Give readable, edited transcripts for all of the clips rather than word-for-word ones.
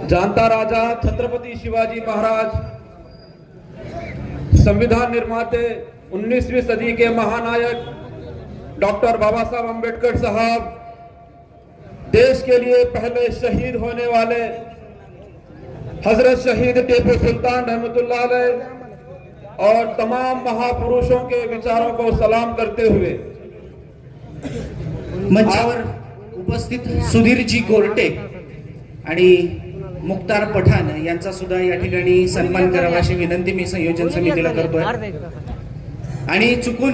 जानता राजा छत्रपति शिवाजी महाराज, संविधान निर्माते, 19वीं सदी के महानायक डॉक्टर बाबा साहब अम्बेडकर साहब, देश के लिए पहले शहीद होने वाले हजरत शहीद टीपू सुल्तान रहमतुल्लाह अलैह और तमाम महापुरुषों के विचारों को सलाम करते हुए मंचावर उपस्थित सुधीरजी गोरटे आणि मुक्तार पठाण यांचा सुद्धा या ठिकाणी सन्मान करावा अशी विनंती मी संयोजन समितीला करतोय। आणि चुकून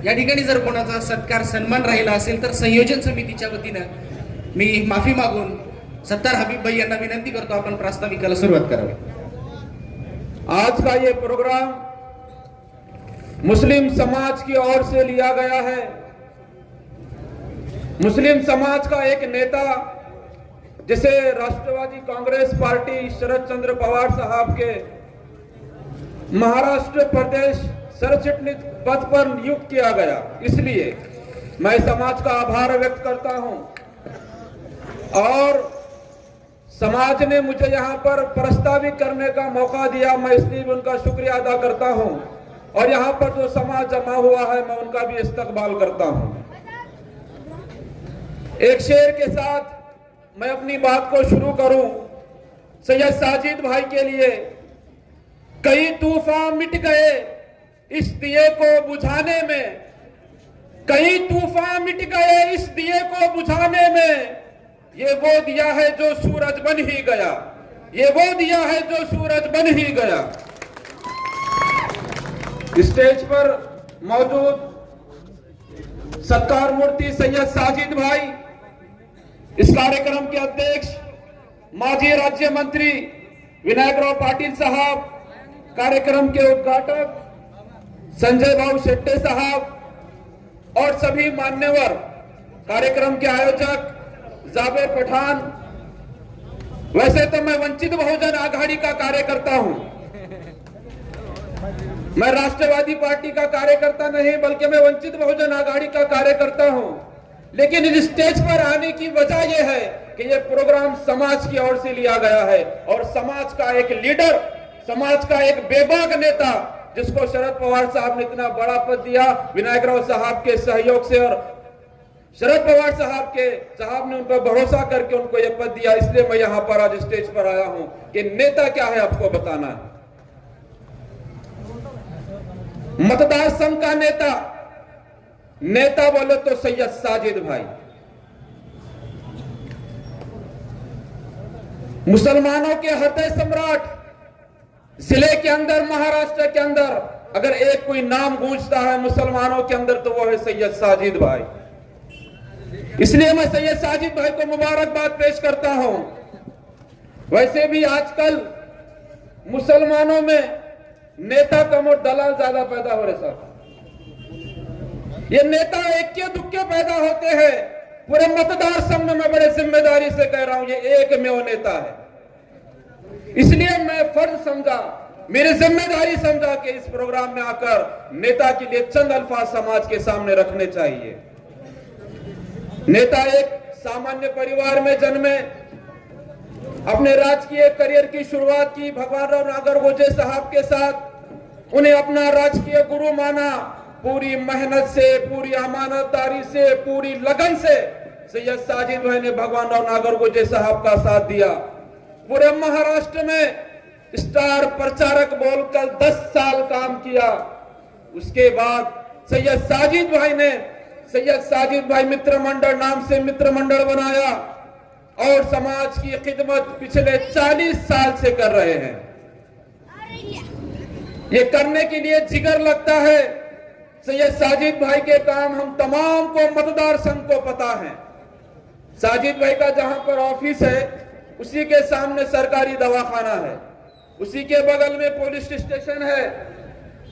या ठिकाणी जर कोणाचा सत्कार सन्मान राहिला असेल तर संयोजन समितीच्या वतीनं मी माफी मागून सत्तार हबीब भाई यांना विनंती करतो आपण प्रास्ताविकाला सुरुवात करावी। आज का ये प्रोग्राम मुस्लिम समाज की ओर से लिया गया है। मुस्लिम समाज का एक नेता जिसे राष्ट्रवादी कांग्रेस पार्टी शरद चंद्र पवार साहब के महाराष्ट्र प्रदेश सरचिटनीस पद पर नियुक्त किया गया, इसलिए मैं समाज का आभार व्यक्त करता हूं और समाज ने मुझे यहां पर प्रस्तावित करने का मौका दिया, मैं इसलिए भी उनका शुक्रिया अदा करता हूं और यहां पर जो समाज जमा हुआ है मैं उनका भी इस्तकबाल करता हूं। एक शेर के साथ मैं अपनी बात को शुरू करूं। सैयद साजिद भाई के लिए, कई तूफान मिट गए इस दिए को बुझाने में, कई तूफान मिट गए इस दिए को बुझाने में, ये वो दिया है जो सूरज बन ही गया, ये वो दिया है जो सूरज बन ही गया। स्टेज पर मौजूद सत्कार मूर्ति सैयद साजिद भाई, इस कार्यक्रम के अध्यक्ष माजी राज्य मंत्री विनायकराव पाटिल साहब, कार्यक्रम के उद्घाटक संजय भाऊ शेट्टे साहब और सभी मान्यवर, कार्यक्रम के आयोजक जावेर पठान। वैसे तो मैं वंचित बहुजन आघाड़ी का कार्यकर्ता हूं, मैं राष्ट्रवादी पार्टी का कार्यकर्ता नहीं बल्कि मैं वंचित बहुजन आघाड़ी का कार्यकर्ता हूं, लेकिन इस स्टेज पर आने की वजह यह है कि यह प्रोग्राम समाज की ओर से लिया गया है और समाज का एक लीडर, समाज का एक बेबाक नेता जिसको शरद पवार साहब ने इतना बड़ा पद दिया, विनायकराव साहब के सहयोग से और शरद पवार साहब ने उन पर भरोसा करके उनको यह पद दिया, इसलिए मैं यहां पर आज स्टेज पर आया हूं कि नेता क्या है आपको बताना है। मतदार संघ का नेता बोले तो सैयद साजिद भाई, मुसलमानों के हृदय सम्राट, जिले के अंदर, महाराष्ट्र के अंदर अगर एक कोई नाम गूंजता है मुसलमानों के अंदर तो वो है सैयद साजिद भाई। इसलिए मैं सैयद साजिद भाई को मुबारकबाद पेश करता हूं। वैसे भी आजकल मुसलमानों में नेता कम और दलाल ज्यादा पैदा हो रहे साहब। ये नेता एक्के दुक्के पैदा होते हैं। पूरे मतदार संघ में मैं बड़े जिम्मेदारी से कह रहा हूं, ये एक में वो नेता है। इसलिए मैं फर्ज समझा, मेरी जिम्मेदारी समझा कि इस प्रोग्राम में आकर नेता के लिए चंद अल्फाज समाज के सामने रखने चाहिए। नेता एक सामान्य परिवार में जन्मे, अपने राजकीय करियर की शुरुआत की भगवान राव नागरगोजे साहब के साथ। उन्हें अपना राजकीय गुरु माना, पूरी मेहनत से, पूरी अमानतदारी से, पूरी लगन से सैयद साजिद भाई ने भगवान राव नागरगोजे साहब का साथ दिया। पूरे महाराष्ट्र में स्टार प्रचारक बोलकर 10 साल काम किया। उसके बाद सैयद साजिद भाई मित्र मंडल नाम से मित्र मंडल बनाया और समाज की खिदमत पिछले 40 साल से कर रहे हैं। ये करने के लिए जिगर लगता है। सैयद साजिद भाई के काम हम तमाम को मतदार संघ को पता है। साजिद भाई का जहां पर ऑफिस है उसी के सामने सरकारी दवाखाना है, उसी के बगल में पुलिस स्टेशन है।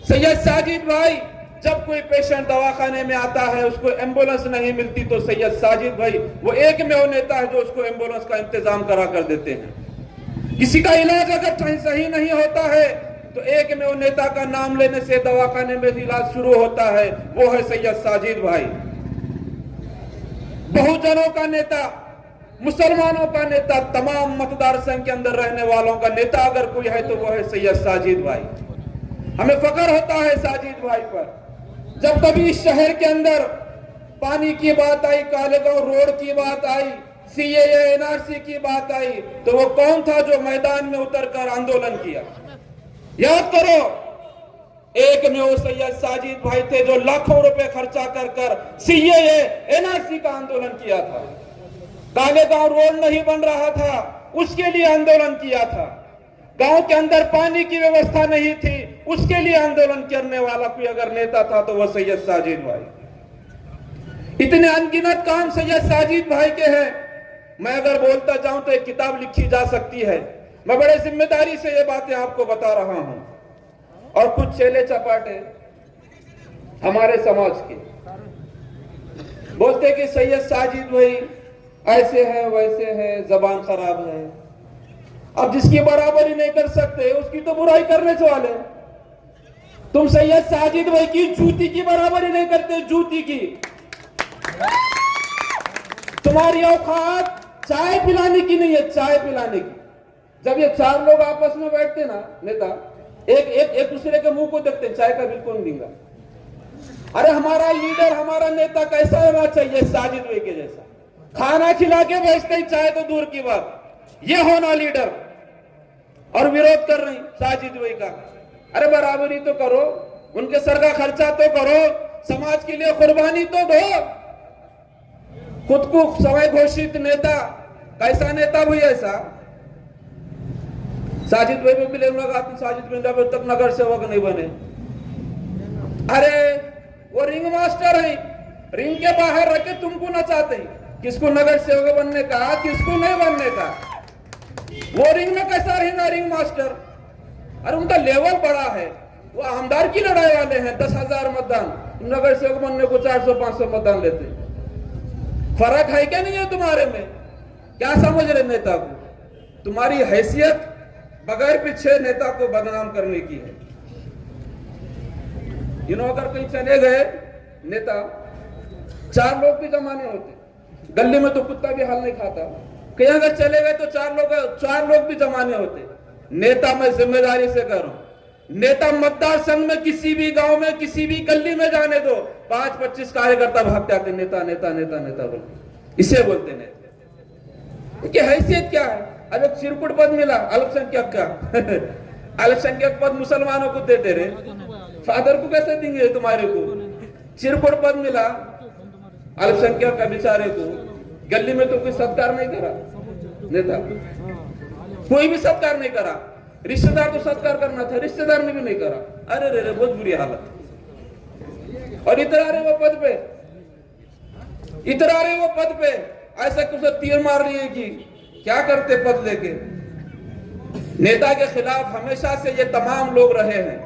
सैयद साजिद भाई जब कोई पेशेंट दवाखाने में आता है, उसको एम्बुलेंस नहीं मिलती तो सैयद साजिद भाई वो एक में वो नेता है जो उसको एम्बुलेंस का इंतजाम करा कर देते हैं। किसी का इलाज अगर सही नहीं होता है तो एक में वो नेता का नाम लेने से दवाखाने में इलाज शुरू होता है, वो है सैयद साजिद भाई। बहुजनों का नेता, मुसलमानों का नेता, तमाम मतदार संघ के अंदर रहने वालों का नेता अगर कोई है तो वो है सैयद साजिद भाई। हमें फख्र होता है साजिद भाई पर। जब कभी इस शहर के अंदर पानी की बात आई, कालेगांव रोड की बात आई, सीएए एनआरसी की बात आई, तो वो कौन था जो मैदान में उतरकर आंदोलन किया? याद करो, एक में वो सैयद साजिद भाई थे जो लाखों रुपए खर्चा कर सीएए एनआरसी का आंदोलन किया था। कालेगांव रोड नहीं बन रहा था, उसके लिए आंदोलन किया था। गांव के अंदर पानी की व्यवस्था नहीं थी, उसके लिए आंदोलन करने वाला कोई अगर नेता था तो वह सैयद साजिद भाई। इतने अनगिनत काम सैयद साजिद भाई के हैं। मैं अगर बोलता जाऊं तो एक किताब लिखी जा सकती है। मैं बड़े जिम्मेदारी से ये बातें आपको बता रहा हूं। और कुछ चेले चपाटे हमारे समाज के बोलते कि सैयद साजिद भाई ऐसे है वैसे है, जबान खराब है। अब जिसकी बराबरी नहीं कर सकते उसकी तो बुराई करने वाले। तुम सैयद साजिद भाई की जूती की बराबरी नहीं करते, जूती की। तुम्हारी औकात चाय पिलाने की नहीं है, चाय पिलाने की। जब ये चार लोग आपस में बैठते ना नेता, एक दूसरे के मुंह को देखते, चाय का बिल्कुल नहीं देगा। अरे हमारा लीडर, हमारा नेता कैसा होना चाहिए? साजिद भाई के जैसा। खाना खिला के भेजते ही चाय तो दूर की बात, ये होना लीडर। और विरोध कर रही साजिद भाई का। अरे बराबरी तो करो, उनके सर का खर्चा तो करो, समाज के लिए कुर्बानी तो दो। खुद को समय घोषित नेता, कैसा नेता भाई ऐसा? साजिद भाई में भी लगाते, साजिद भाई जब तक नगर सेवक नहीं बने। अरे वो रिंग मास्टर है, रिंग के बाहर रखे तुमको नचाते हैं। किसको नगर सेवक बनने का, किसको नहीं बनने का? वो रिंग में कैसा रहेगा रिंग मास्टर? अरे उनका लेवल बड़ा है, वो आमदार की लड़ाई वाले हैं। 10,000 मतदान, नगर सेवक बनने को 400-500 मतदान लेते। फर्क है क्या नहीं है तुम्हारे में? क्या समझ रहे नेता को? तुम्हारी हैसियत बगैर पीछे नेता को बदनाम करने की है। अगर कहीं चले गए नेता, 4 लोग भी जमाने होते। गली में तो कुत्ता भी हाल नहीं खाता। कहीं अगर चले गए तो 4 लोग भी जमाने होते। नेता मैं जिम्मेदारी से कर रहा हूं। नेता मतदार संघ में किसी भी गांव में, किसी भी गली में जाने दो, 5-25 कार्यकर्ता भागते आते, नेता नेता नेता नेता बोल। इसे बोलते नेता। कि हैसियत क्या है? अब एक चिरकुट पद मिला अल्पसंख्यक का। अल्पसंख्यक पद मुसलमानों को देते रहे, फादर को कैसे देंगे तुम्हारे को? चिरकुट पद मिला अल्पसंख्यक का बेचारे को। गली में तो कोई सत्कार नहीं करा नेता, कोई भी सत्कार नहीं करा। रिश्तेदार तो सत्कार करना था, रिश्तेदार ने भी नहीं करा। अरे रे बहुत बुरी हालत। और इतरा रहे वो पद पे, इतरा रहे वो पद पे, ऐसा कुछ तीर मार लिए कि क्या करते पद लेके। नेता के खिलाफ हमेशा से ये तमाम लोग रहे हैं।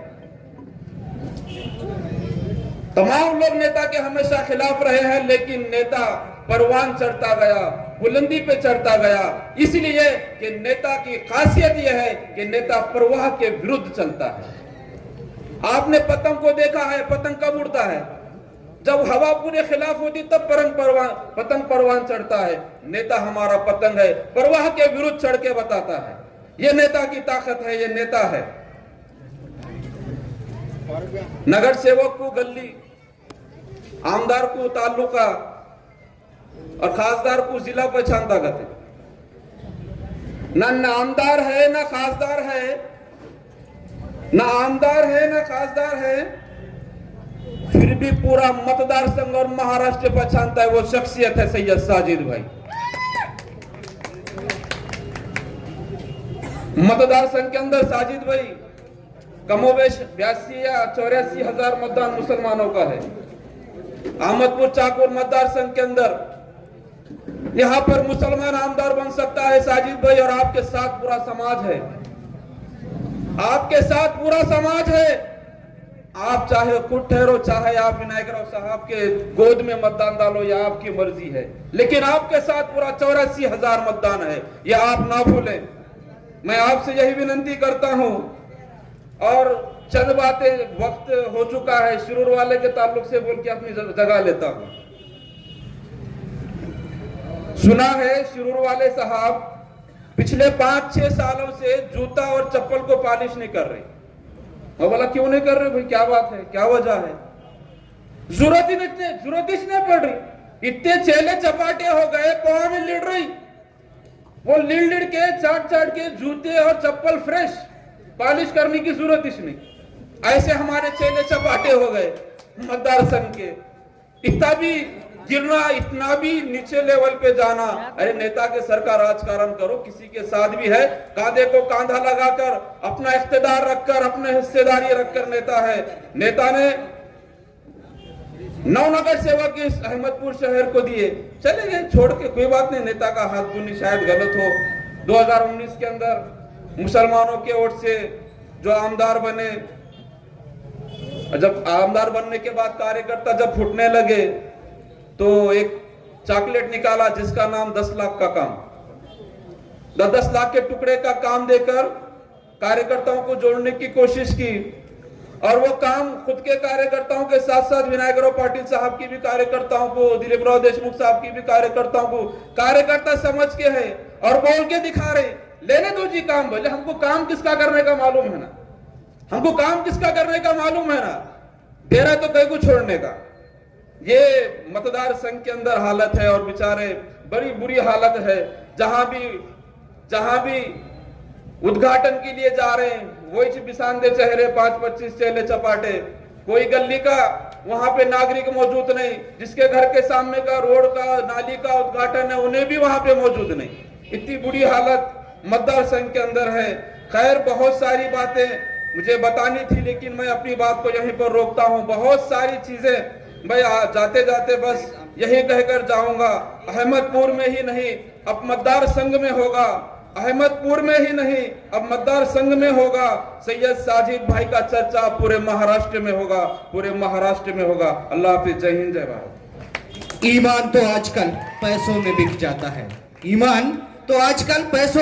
तमाम लोग नेता के हमेशा खिलाफ रहे हैं, लेकिन नेता परवान चढ़ता गया, बुलंदी पे चढ़ता गया। इसलिए कि नेता की खासियत यह है कि नेता प्रवाह के विरुद्ध चलता है। आपने पतंग को देखा है, पतंग कब उड़ता है? जब हवा पूरे खिलाफ होती तब पतंग परवान चढ़ता है। नेता हमारा पतंग है, प्रवाह के विरुद्ध चढ़ के बताता है। यह नेता की ताकत है, यह नेता है। नगर सेवक को गली, आमदार को तालुका और खासदार को जिला पहचानता गते। ना आमदार है ना खासदार है, ना आमदार है ना खासदार है, फिर भी पूरा मतदार संघ और महाराष्ट्र पहचानता है। वो शख्सियत है सैयद साजिद भाई। मतदार संघ के अंदर साजिद भाई कमोवेश 82 या 84 हजार मतदान मुसलमानों का है। अहमदपुर चाकुर मतदार संघ के अंदर यहां पर मुसलमान आमदार बन सकता है साजिद भाई, और आपके साथ पूरा समाज है। आपके साथ पूरा समाज है। आप चाहे खुद ठहरो, चाहे आप विनायक राव साहब के गोद में मतदान डालो, या आपकी मर्जी है, लेकिन आपके साथ पूरा 84 हजार मतदान है। यह आप ना भूलें। मैं आपसे यही विनती करता हूं। और चंद बातें, वक्त हो चुका है, शिरूर वाले के ताल्लुक से बोल के अपनी जगह लेता हूं। सुना है शिरूर वाले साहब पिछले 5-6 सालों से जूता और चप्पल को पॉलिश नहीं कर रहे। मैं बोला क्यों नहीं कर रहे भाई, क्या बात है, क्या वजह है? जरूरत ही नहीं पड़ रही। इतने चेले चपाटे हो गए, पाँव में लिड़ रही, वो लिड़ के चाट के जूते और चप्पल फ्रेश, पॉलिश करने की जरूरत ही नहीं। ऐसे हमारे चेले चपाटे हो गए मतदार संघ के। इतना भी गिरना, इतना भी नीचे लेवल पे जाना। अरे नेता के सर का राजकारण करो, किसी के साथ भी है कांधे को कांधा लगाकर, अपना इख्तियार रखकर, अपने हिस्सेदारी रखकर नेता है। नेता ने 9 नगर सेवक इस अहमदपुर शहर को दिए, चले गए छोड़ के, कोई बात नहीं। नेता का हाथ बुनी शायद गलत हो। 2019 के अंदर मुसलमानों के वोट से जो आमदार बने, जब आमदार बनने के बाद कार्यकर्ता जब फुटने लगे तो एक चॉकलेट निकाला जिसका नाम 10 लाख का काम, 10 लाख के टुकड़े का काम देकर कार्यकर्ताओं को जोड़ने की कोशिश की। और वो काम खुद के कार्यकर्ताओं के साथ साथ विनायकराव पाटिल साहब की भी कार्यकर्ताओं को, दिलीपराव देशमुख साहब की भी कार्यकर्ताओं को, कार्यकर्ता समझ के है और बोल के दिखा रहे, लेने दो जी काम। बोले हमको काम किसका करने का मालूम है ना, हमको काम किसका करने का मालूम है ना, दे रहा तो कई को छोड़ने का। ये मतदार संघ के अंदर हालत है और बेचारे बड़ी बुरी हालत है। जहां भी उद्घाटन के लिए जा रहे हैं वही बिसांदे चेहरे, 5-25 चेले चपाटे। कोई गली का वहां पे नागरिक मौजूद नहीं, जिसके घर के सामने का रोड का नाली का उद्घाटन है उन्हें भी वहां पे मौजूद नहीं। इतनी बुरी हालत मतदार संघ के अंदर है। खैर बहुत सारी बातें मुझे बतानी थी, लेकिन मैं अपनी बात को यहीं पर रोकता हूं। बहुत सारी चीजें मैं जाते जाते बस यही कहकर जाऊंगा, अहमदपुर में ही नहीं अब मतदार संघ में होगा, अहमदपुर में ही नहीं अब मतदार संघ में होगा। सैयद साजिद भाई का चर्चा पूरे महाराष्ट्र में होगा, पूरे महाराष्ट्र में होगा। अल्लाह हाफिज, जय हिंद, जय भारत। ईमान तो आजकल पैसों में बिक जाता है, ईमान तो आजकल पैसों